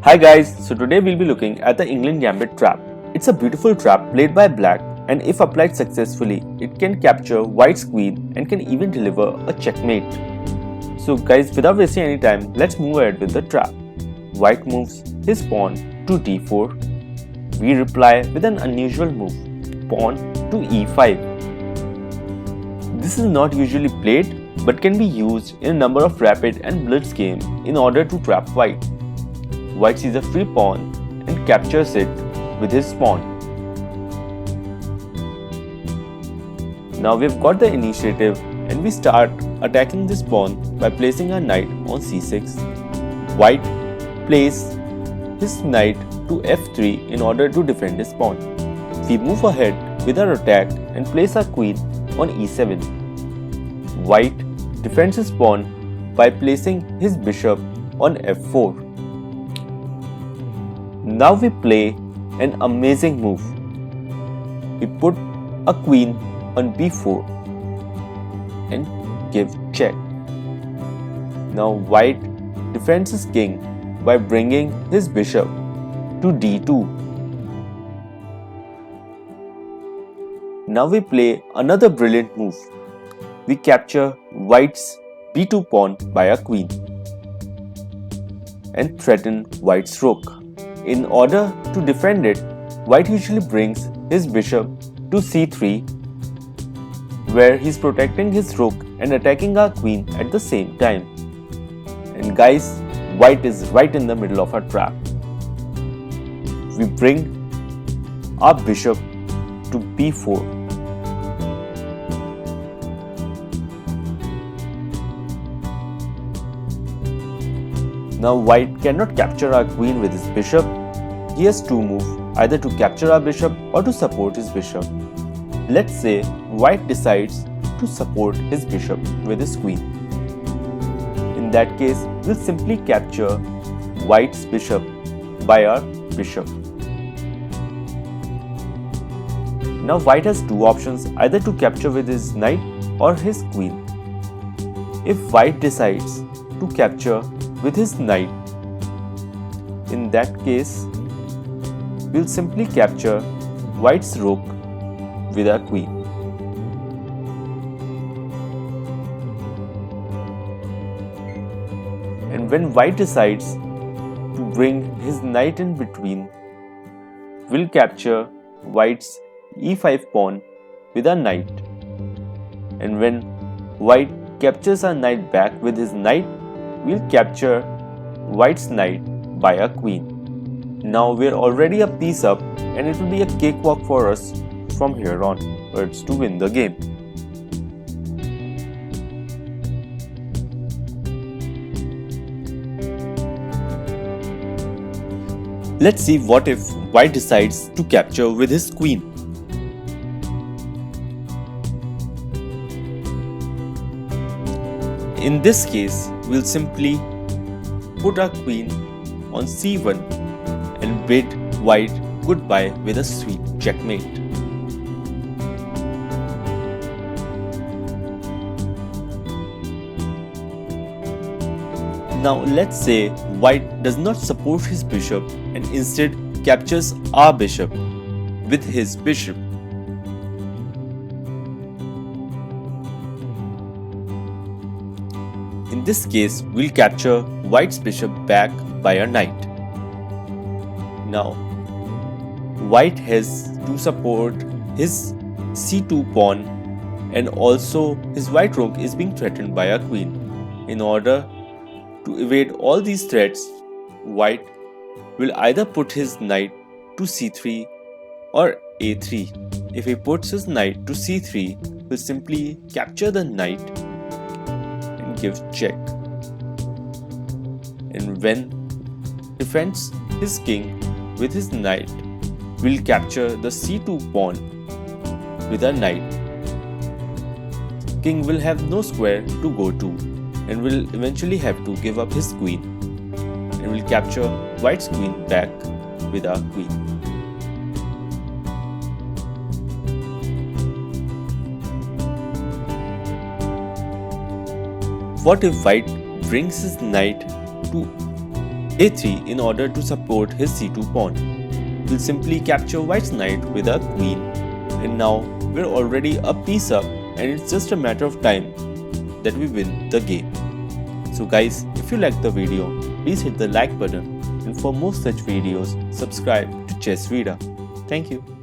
Hi guys, so today we'll be looking at the Englund Gambit trap. It's a beautiful trap played by black, and if applied successfully, it can capture white's queen and can even deliver a checkmate. So guys, without wasting any time, let's move ahead with the trap. White moves his pawn to d4. We reply with an unusual move, pawn to e5. This is not usually played but can be used in a number of rapid and blitz games in order to trap white. White sees a free pawn and captures it with his pawn. Now we've got the initiative and we start attacking this pawn by placing our knight on c6. White plays his knight to f3 in order to defend his pawn. We move ahead with our attack and place our queen on e7. White defends his pawn by placing his bishop on f4. Now we play an amazing move. We put a queen on b4 and give check. Now white defends his king by bringing his bishop to d2. Now we play another brilliant move. We capture white's b2 pawn by a queen and threaten white's rook. In order to defend it, white usually brings his bishop to c3, where he's protecting his rook and attacking our queen at the same time. And guys, white is right in the middle of our trap. We bring our bishop to b4. Now white cannot capture our queen with his bishop. He has two moves, either to capture our bishop or to support his bishop. Let's say white decides to support his bishop with his queen. In that case, we'll simply capture white's bishop by our bishop. Now white has two options, either to capture with his knight or his queen. If white decides to capture with his knight, in that case, we'll simply capture white's rook with our queen. And when white decides to bring his knight in between, we'll capture white's e5 pawn with our knight. And when white captures our knight back with his knight, we'll capture white's knight by our queen. Now we're already a piece up and it will be a cakewalk for us from here on, but it's to win the game. Let's see what if white decides to capture with his queen. In this case, we'll simply put our queen on c1 and bid white goodbye with a sweet checkmate. Now let's say white does not support his bishop and instead captures our bishop with his bishop. In this case, we'll capture white's bishop back by our knight. Now, white has to support his c2 pawn and also his white rook is being threatened by our queen. In order to evade all these threats, white will either put his knight to c3 or a3. If he puts his knight to c3, we'll simply capture the knight and give check. And when defends his king with his knight, we'll capture the c2 pawn with our knight. King will have no square to go to and will eventually have to give up his queen, and we'll capture white's queen back with our queen. What if white brings his knight to a3 in order to support his c2 pawn. We'll simply capture white's knight with our queen, and now we're already a piece up and it's just a matter of time that we win the game. So guys, if you liked the video, please hit the like button, and for more such videos, subscribe to Chess Vida. Thank you.